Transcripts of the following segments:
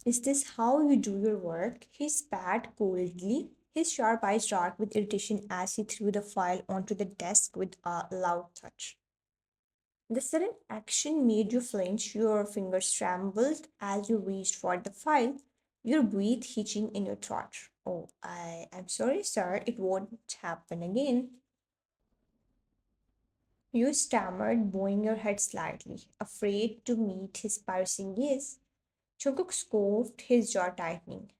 Is this how you do your work? He spat coldly, his sharp eyes dark with irritation as he threw the file onto the desk with a loud touch. The sudden action made you flinch, your fingers trembled as you reached for the file, your breath hitching in your throat. Oh, I'm sorry, sir, it won't happen again. You stammered, bowing your head slightly, afraid to meet his piercing gaze. Jungkook scoffed, his jaw tightening.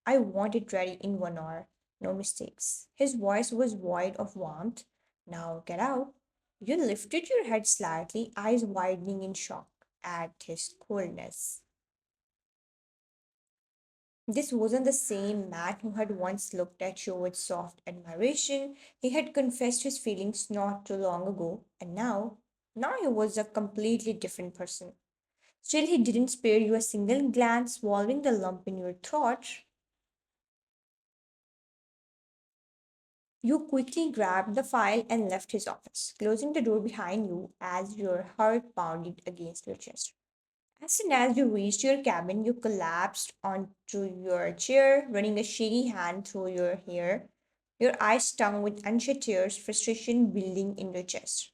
I want it ready in 1 hour. No mistakes. His voice was void of warmth. Now get out. You lifted your head slightly, eyes widening in shock at his coldness. This wasn't the same man who had once looked at you with soft admiration. He had confessed his feelings not too long ago, and now he was a completely different person. Still, he didn't spare you a single glance, swallowing the lump in your throat. You quickly grabbed the file and left his office, closing the door behind you as your heart pounded against your chest. As soon as you reached your cabin, you collapsed onto your chair, running a shaky hand through your hair, your eyes stung with unshed tears, frustration building in your chest.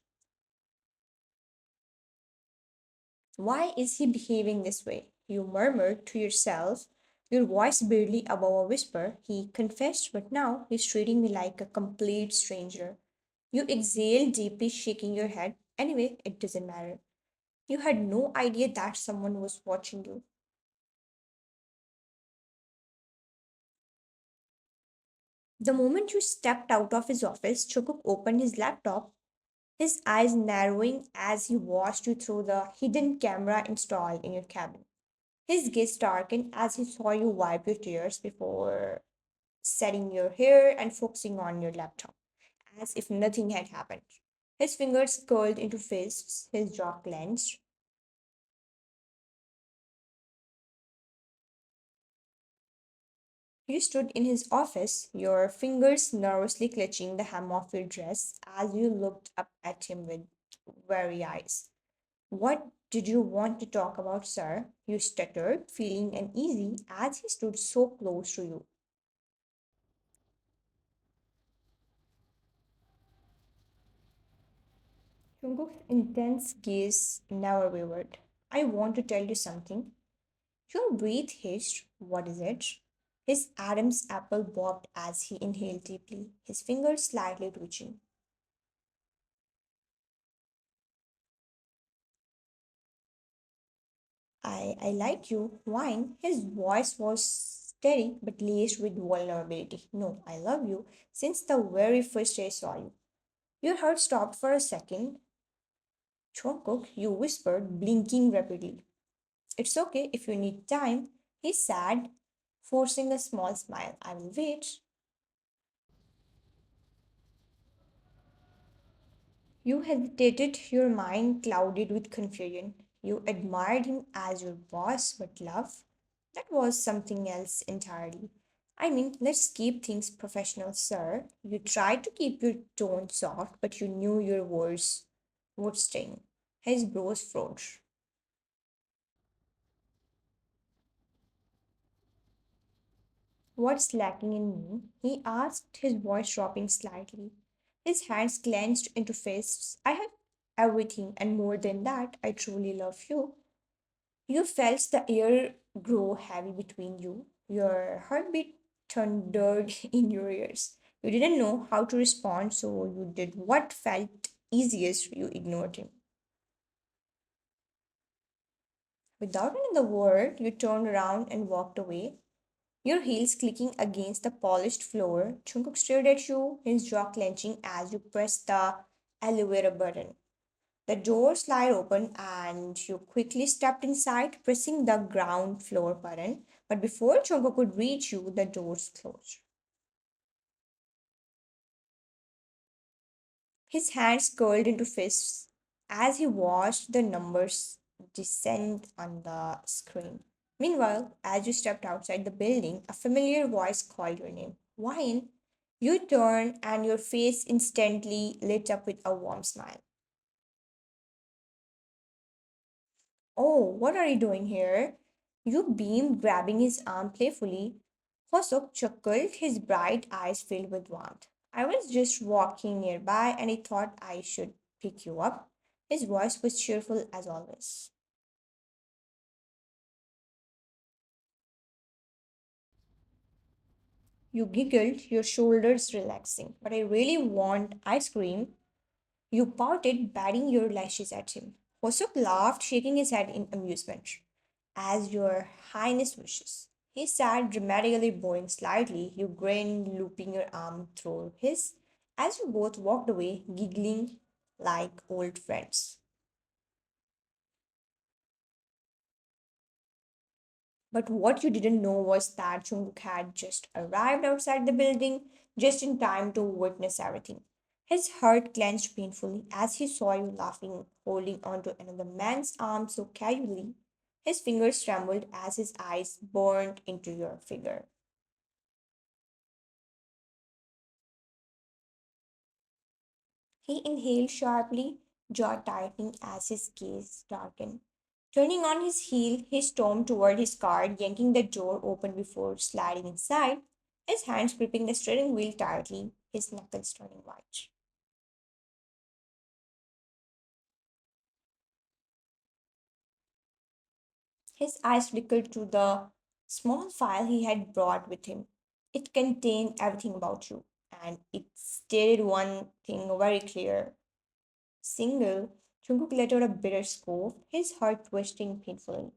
Why is he behaving this way? You murmured to yourself, your voice barely above a whisper. He confessed, but now he's treating me like a complete stranger. You exhaled deeply, shaking your head. Anyway, it doesn't matter. You had no idea that someone was watching you. The moment you stepped out of his office, Chukuk opened his laptop, his eyes narrowing as he watched you through the hidden camera installed in your cabin. His gaze darkened as he saw you wipe your tears before setting your hair and focusing on your laptop, as if nothing had happened. His fingers curled into fists, his jaw clenched. You stood in his office, your fingers nervously clutching the hem of your dress as you looked up at him with weary eyes. What did you want to talk about, sir? You stuttered, feeling uneasy as he stood so close to you. Jungkook's intense gaze never wavered. I want to tell you something. Your breath hitched. What is it? His Adam's apple bobbed as he inhaled deeply, his fingers slightly twitching. I like you. Wine. His voice was steady but laced with vulnerability. No, I love you since the very first day I saw you. Your heart stopped for a second. Jungkook, you whispered, blinking rapidly. It's okay if you need time. He said, forcing a small smile. I will wait. You hesitated, your mind clouded with confusion. You admired him as your boss, but love? That was something else entirely. I mean, let's keep things professional, sir. You tried to keep your tone soft, but you knew your words would sting. His brows froze. What's lacking in me? He asked, his voice dropping slightly. His hands clenched into fists. I have everything, and more than that, I truly love you. You felt the air grow heavy between you. Your heartbeat thundered in your ears. You didn't know how to respond, so you did what felt easiest. You ignored him. Without another word, you turned around and walked away, your heels clicking against the polished floor. Jungkook stared at you, his jaw clenching as you pressed the elevator button. The door slid open and you quickly stepped inside, pressing the ground floor button. But before Jungkook could reach you, the doors closed. His hands curled into fists as he watched the numbers descend on the screen. Meanwhile, as you stepped outside the building, a familiar voice called your name. Wine. You turned and your face instantly lit up with a warm smile. Oh, what are you doing here? You beamed, grabbing his arm playfully. Hosok chuckled, his bright eyes filled with warmth. I was just walking nearby and I thought I should pick you up. His voice was cheerful as always. You giggled, your shoulders relaxing. But I really want ice cream. You pouted, batting your lashes at him. Hosok laughed, shaking his head in amusement. As your highness wishes. He sat dramatically bowing slightly. You grinned, looping your arm through his, as you both walked away, giggling like old friends. But what you didn't know was that Jungkook had just arrived outside the building, just in time to witness everything. His heart clenched painfully as he saw you laughing, holding onto another man's arm so casually. His fingers trembled as his eyes burned into your figure. He inhaled sharply, jaw tightening as his gaze darkened. Turning on his heel, he stormed toward his car, yanking the door open before sliding inside, his hands gripping the steering wheel tightly, his knuckles turning white. His eyes flickered to the small file he had brought with him. It contained everything about you, and it stated one thing very clear. Single, Jungkook let out a bitter scoff, his heart twisting painfully.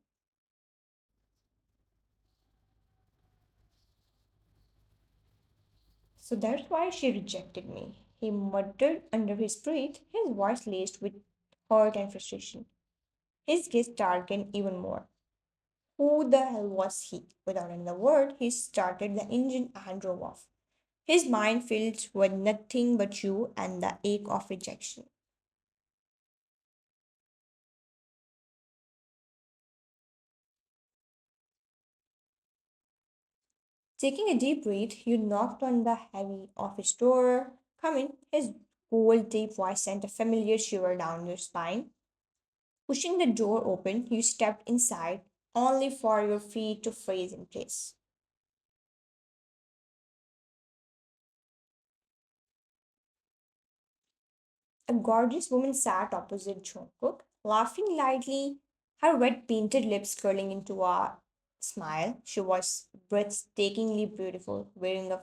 So that's why she rejected me. He muttered under his breath, his voice laced with hurt and frustration. His gaze darkened even more. Who the hell was he? Without another word, he started the engine and drove off. His mind filled with nothing but you and the ache of rejection. Taking a deep breath, you knocked on the heavy office door. Come in. His cold, deep voice sent a familiar shiver down your spine. Pushing the door open, you stepped inside, only for your feet to freeze in place. A gorgeous woman sat opposite Jungkook, laughing lightly, her red painted lips curling into a smile. She was breathtakingly beautiful, wearing a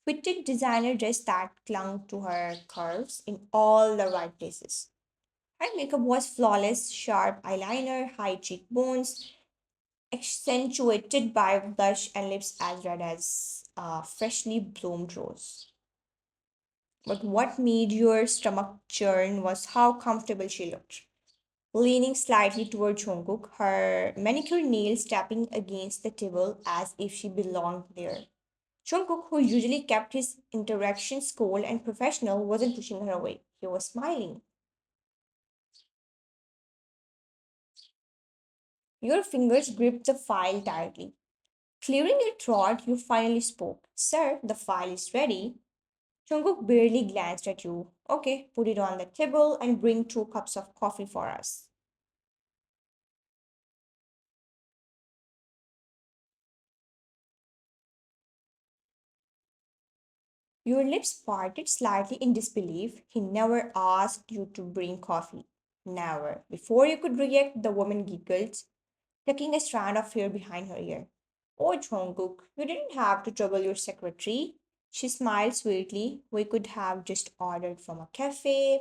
fitted designer dress that clung to her curves in all the right places. Her makeup was flawless, sharp eyeliner, high cheekbones, accentuated by blush and lips as red as a freshly bloomed rose. But what made your stomach churn was how comfortable she looked. Leaning slightly toward Jungkook, her manicured nails tapping against the table as if she belonged there. Jungkook, who usually kept his interactions cold and professional, wasn't pushing her away. He was smiling. Your fingers gripped the file tightly. Clearing your throat, you finally spoke. Sir, the file is ready. Jungkook barely glanced at you. Okay, put it on the table and bring 2 cups of coffee for us. Your lips parted slightly in disbelief. He never asked you to bring coffee. Never. Before you could react, the woman giggled, tucking a strand of hair behind her ear. Oh, Jungkook, you didn't have to trouble your secretary. She smiled sweetly. We could have just ordered from a cafe.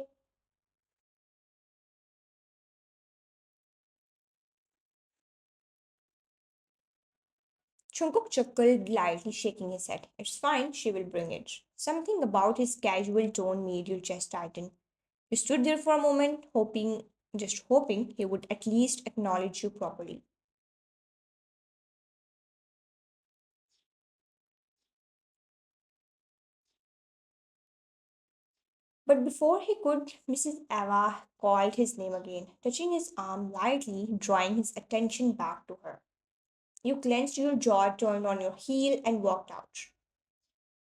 Jungkook chuckled lightly, shaking his head. It's fine, she will bring it. Something about his casual tone made your chest tighten. You stood there for a moment, just hoping he would at least acknowledge you properly. But before he could, Mrs. Eva called his name again, touching his arm lightly, drawing his attention back to her. You clenched your jaw, turned on your heel, and walked out.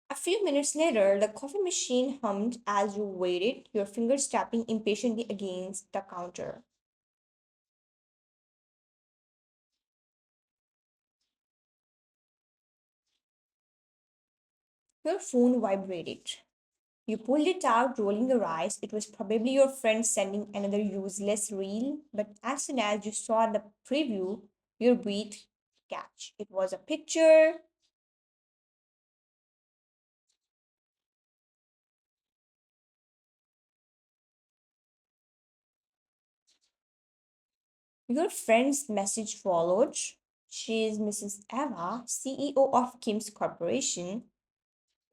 A few minutes later, the coffee machine hummed as you waited, your fingers tapping impatiently against the counter. Your phone vibrated. You pulled it out, rolling your eyes. It was probably your friend sending another useless reel, but as soon as you saw the preview, your breath catch. It was a picture. Your friend's message followed. She is Mrs. Eva, CEO of Kim's Corporation.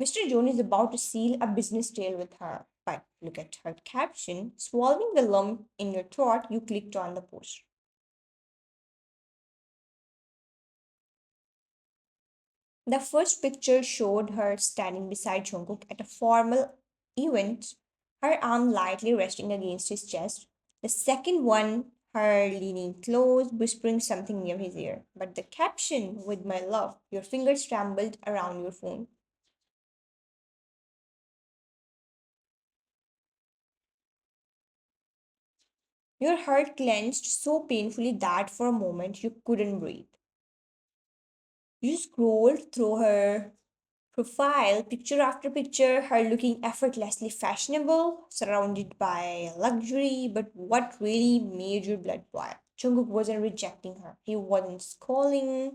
Mr. Jones is about to seal a business deal with her. But look at her caption. Swallowing the lump in your throat, you clicked on the post. The first picture showed her standing beside Jungkook at a formal event, her arm lightly resting against his chest. The second one, her leaning close, whispering something near his ear. But the caption, with my love, your fingers trembled around your phone. Your heart clenched so painfully that for a moment you couldn't breathe. You scrolled through her profile, picture after picture, her looking effortlessly fashionable, surrounded by luxury. But what really made your blood boil? Jungkook wasn't rejecting her. He wasn't scolding.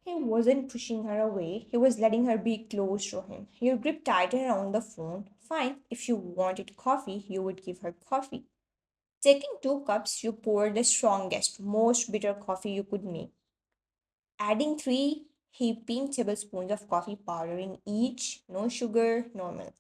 He wasn't pushing her away. He was letting her be close to him. He gripped tighter around the phone. Fine, if you wanted coffee, you would give her coffee. Taking 2 cups, you poured the strongest, most bitter coffee you could make, adding 3 heaping tablespoons of coffee powder in each, no sugar, no milk.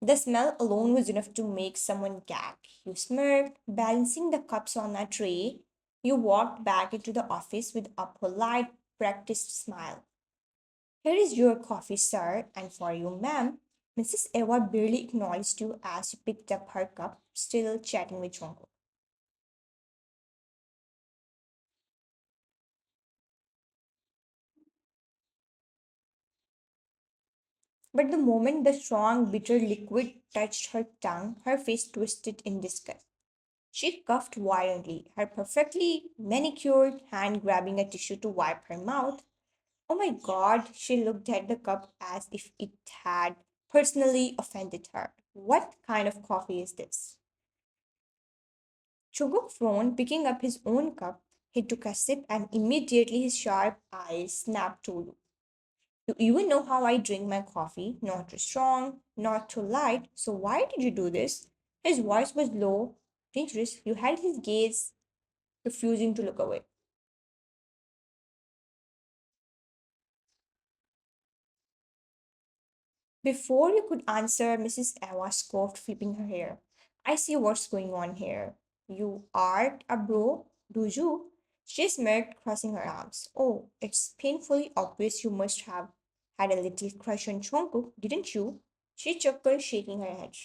The smell alone was enough to make someone gag. You smirked, balancing the cups on a tray. You walked back into the office with a polite, practiced smile. Here is your coffee, sir, and for you, ma'am. Mrs. Eva barely acknowledged you as you picked up her cup, still chatting with Chongo. But the moment the strong, bitter liquid touched her tongue, her face twisted in disgust. She coughed violently, her perfectly manicured hand grabbing a tissue to wipe her mouth. Oh my god, she looked at the cup as if it had personally offended her. What kind of coffee is this? Chuguk frowned, picking up his own cup. He took a sip and immediately his sharp eyes snapped to you. You even know how I drink my coffee, not too strong, not too light, so why did you do this? His voice was low, dangerous. You held his gaze, refusing to look away. Before you could answer, Mrs. Eva scoffed, flipping her hair. I see what's going on here. You aren't a bro, do you? She smirked, crossing her arms. Oh, it's painfully obvious you must have had a little crush on Jungkook, didn't you? She chuckled, shaking her head.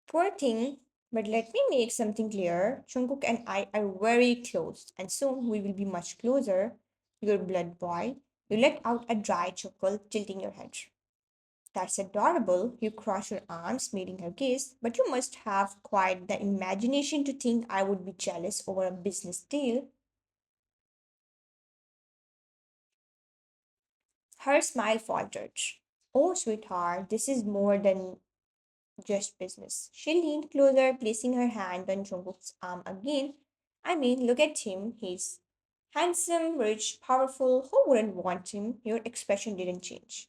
Poor thing, but let me make something clear. Jungkook and I are very close, and soon we will be much closer. Your blood boy. You let out a dry chuckle, tilting your head. That's adorable. You cross your arms, meeting her gaze, but you must have quite the imagination to think I would be jealous over a business deal. Her smile faltered. Oh, sweetheart, this is more than just business. She leaned closer, placing her hand on Jungkook's arm again. I mean, look at him. He's handsome, rich, powerful. Who wouldn't want him? Your expression didn't change.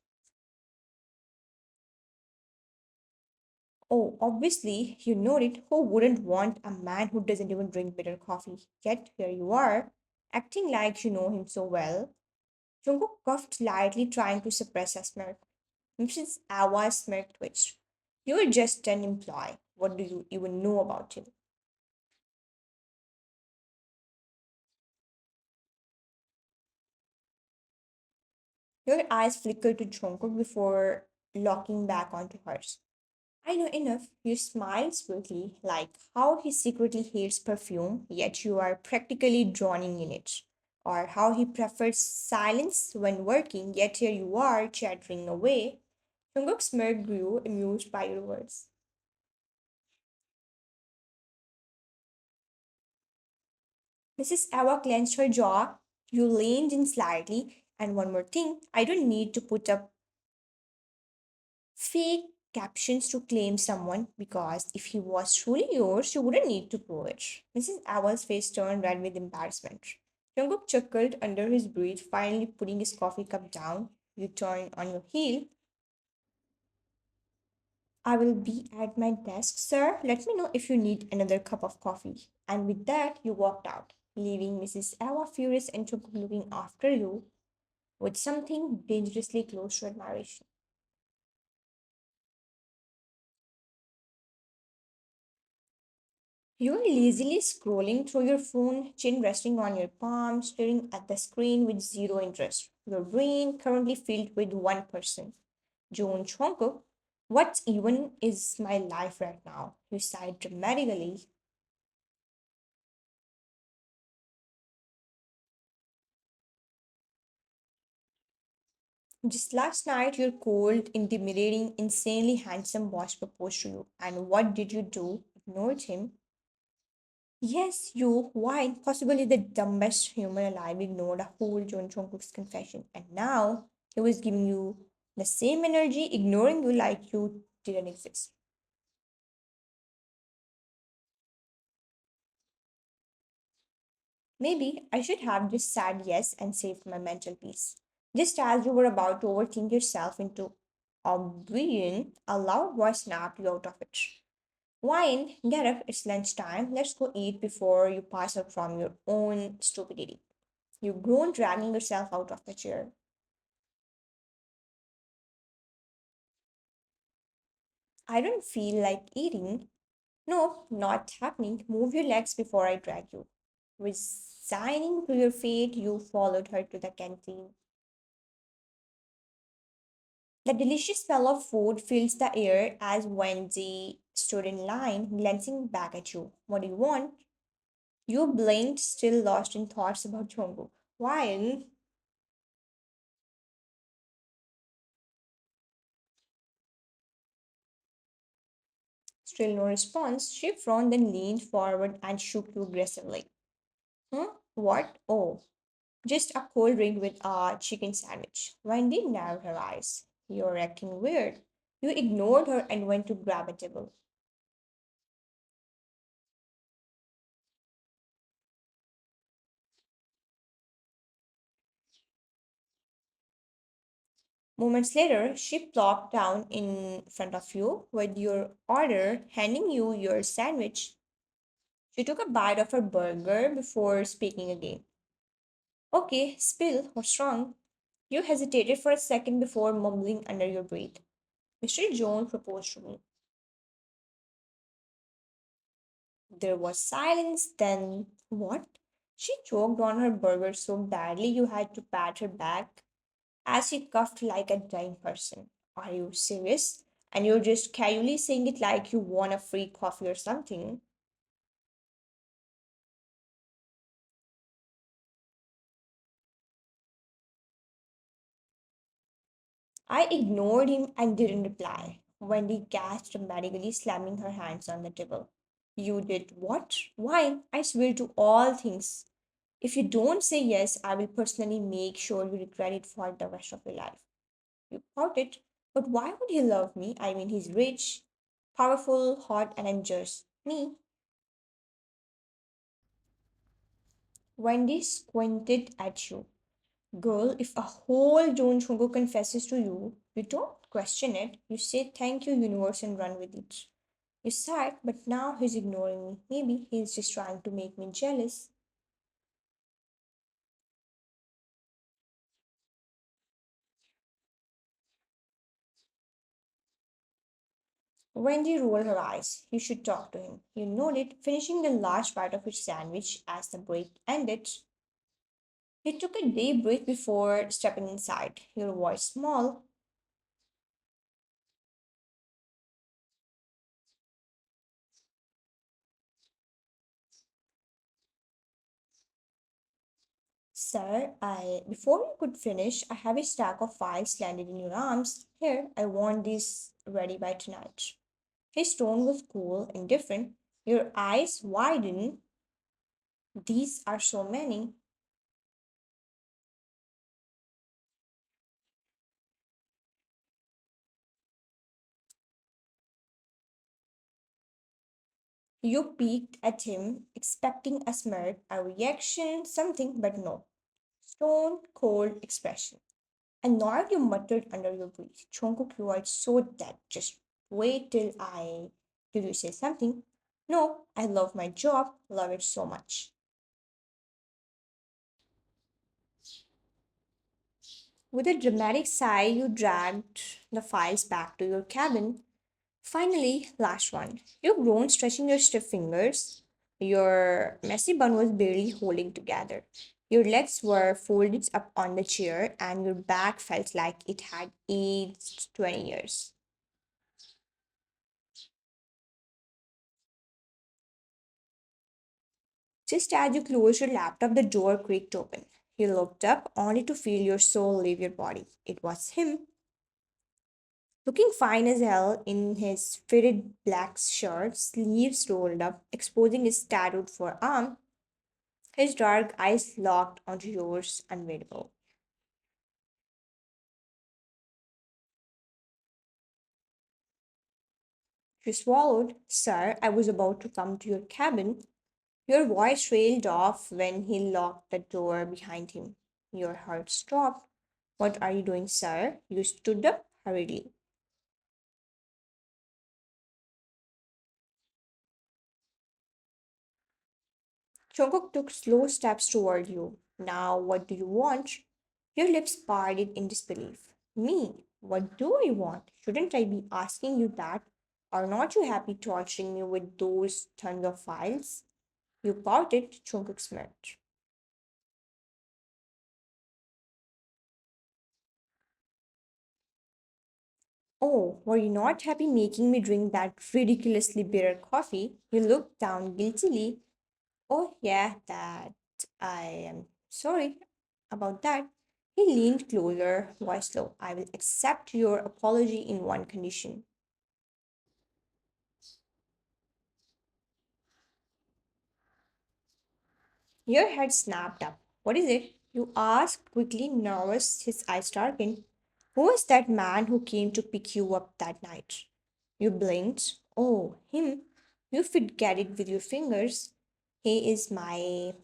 Oh, obviously, you know it. Who wouldn't want a man who doesn't even drink bitter coffee? Yet here you are, acting like you know him so well. Jungkook coughed lightly, trying to suppress a smirk. Mrs. Awa's smirk twitched. You're just an employee. What do you even know about him? Your eyes flickered to Jungkook before locking back onto hers. I know enough. You smile sweetly, like how he secretly hates perfume, yet you are practically drowning in it. or how he prefers silence when working, yet here you are chattering away. Jungkook's smirk grew, amused by your words. Mrs. Eva clenched her jaw. You leaned in slightly. And one more thing, I don't need to put up fake captions to claim someone because if he was truly yours, you wouldn't need to prove it. Mrs. Eva's face turned red with embarrassment. Jungkook chuckled under his breath, finally putting his coffee cup down. You turn on your heel. I will be at my desk, sir. Let me know if you need another cup of coffee. And with that, you walked out, leaving Mrs. Eva furious and Jungkook looking after you with something dangerously close to admiration. You're lazily scrolling through your phone, chin resting on your palm, staring at the screen with zero interest. Your brain currently filled with one person, Joan Chonko. What even is my life right now? You sighed dramatically. Just last night, your cold, intimidating, insanely handsome boss proposed to you. And what did you do? Ignored him. Yes, you, why? Possibly the dumbest human alive, ignored a whole John Jungkook's confession. And now he was giving you the same energy, ignoring you like you didn't exist. Maybe I should have just said yes and saved my mental peace. Just as you were about to overthink yourself into oblivion, a loud voice snapped you out of it. Wine, get up, it's lunchtime. Let's go eat before you pass out from your own stupidity. You groaned, dragging yourself out of the chair. I don't feel like eating. No, not happening. Move your legs before I drag you. Resigning to your fate, you followed her to the canteen. The delicious smell of food fills the air as Wendy stood in line, glancing back at you. What do you want? You blinked, still lost in thoughts about Jungkook. While still no response, she frowned, then leaned forward and shook you aggressively. Huh? What? Oh, just a cold drink with a chicken sandwich. Wendy narrowed her eyes. You're acting weird. You ignored her and went to grab a table. Moments later, she plopped down in front of you with your order, handing you your sandwich. She took a bite of her burger before speaking again. Okay, spill, what's wrong? You hesitated for a second before mumbling under your breath. Mr. Jones proposed to me. There was silence, then what? She choked on her burger so badly you had to pat her back as she coughed like a dying person. Are you serious? And you're just casually saying it like you want a free coffee or something. I ignored him and didn't reply. Wendy gasped dramatically, slamming her hands on the table. You did what? Why? I swear to all things. If you don't say yes, I will personally make sure you regret it for the rest of your life. You pouted. But why would he love me? I mean, he's rich, powerful, hot, and I'm just me. Wendy squinted at you. Girl, if a whole Joan Chungo confesses to you, you don't question it. You say thank you, universe, and run with it. You sighed, but now he's ignoring me. Maybe he's just trying to make me jealous. Wendy rolled her eyes. You should talk to him. You nodded, finishing the last bite of his sandwich as the break ended. He took a deep breath before stepping inside. Your voice small. Sir, before you could finish, I have a stack of files landed in your arms. Here, I want this ready by tonight. His tone was cool and different. Your eyes widen. These are so many. You peeked at him, expecting a smirk, a reaction, something, but no. Stone cold expression. And now you muttered under your breath. Jungkook, you are so dead. Just wait till I. Did you say something? No, I love my job, love it so much. With a dramatic sigh, you dragged the files back to your cabin. Finally, last one. You groaned, stretching your stiff fingers. Your messy bun was barely holding together. Your legs were folded up on the chair, and your back felt like it had aged 20 years. Just as you closed your laptop, the door creaked open. You looked up, only to feel your soul leave your body. It was him, looking fine as hell in his fitted black shirt, sleeves rolled up, exposing his tattooed forearm. His dark eyes locked onto yours, unreadable. You swallowed. Sir, I was about to come to your cabin. Your voice trailed off when he locked the door behind him. Your heart stopped. What are you doing, sir? You stood up hurriedly. Jungkook took slow steps toward you. Now, what do you want? Your lips parted in disbelief. Me? What do I want? Shouldn't I be asking you that? Are not you happy torturing me with those tons of files? You pouted, Jungkook smirked. Oh, were you not happy making me drink that ridiculously bitter coffee? You looked down guiltily. Oh, yeah, that. I am sorry about that. He leaned closer, voice low. I will accept your apology in one condition. Your head snapped up. What is it? You asked quickly, nervous, his eyes darkened. Who was that man who came to pick you up that night? You blinked. Oh, him. You could get it with your fingers. He is my.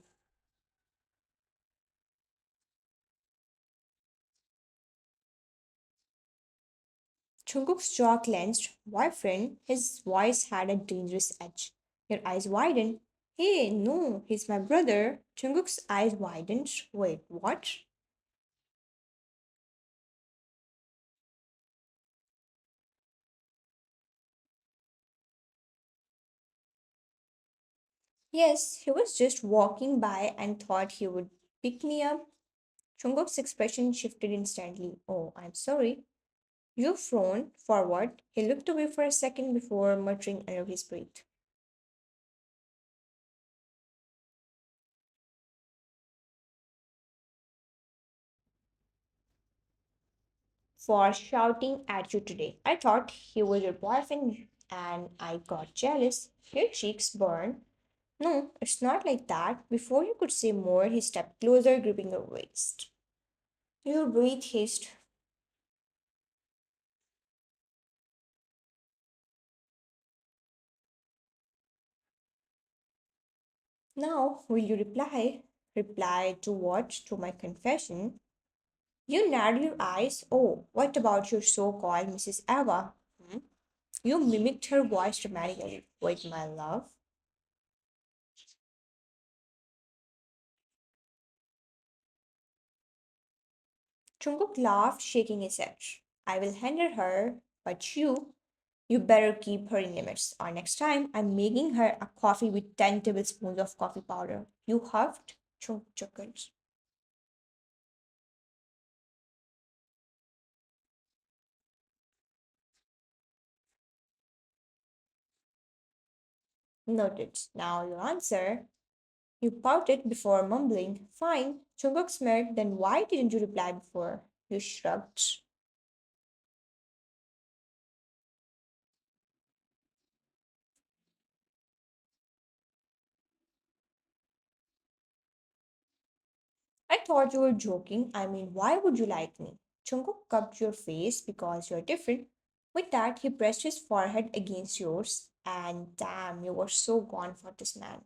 Jungkook's jaw clenched. Boyfriend, his voice had a dangerous edge. Your eyes widened. Hey, no, he's my brother. Jungkook's eyes widened. Wait, what? Yes, he was just walking by and thought he would pick me up. Jungkook's expression shifted instantly. Oh, I'm sorry. You frowned forward. He looked away for a second before muttering under his breath. For shouting at you today. I thought he was your boyfriend and I got jealous. Your cheeks burned. No, it's not like that. Before you could say more, he stepped closer, gripping your waist. Your breath hissed. Now, will you reply? Reply to what? To my confession? You narrowed your eyes. Oh, what about your so called Mrs. Eva? Hmm? You mimicked her voice dramatically. Wait, my love. Jungkook laughed, shaking his head. I will handle her, but you better keep her in limits, or next time I'm making her a coffee with 10 tablespoons of coffee powder. You huffed, chuckled. Noted. Now your answer. You pouted before mumbling, "Fine." Jungkook smirked, "Then why didn't you reply before?" You shrugged. "I thought you were joking. I mean, why would you like me?" Jungkook cupped your face because you're different. With that, he pressed his forehead against yours, and damn, you were so gone for this man.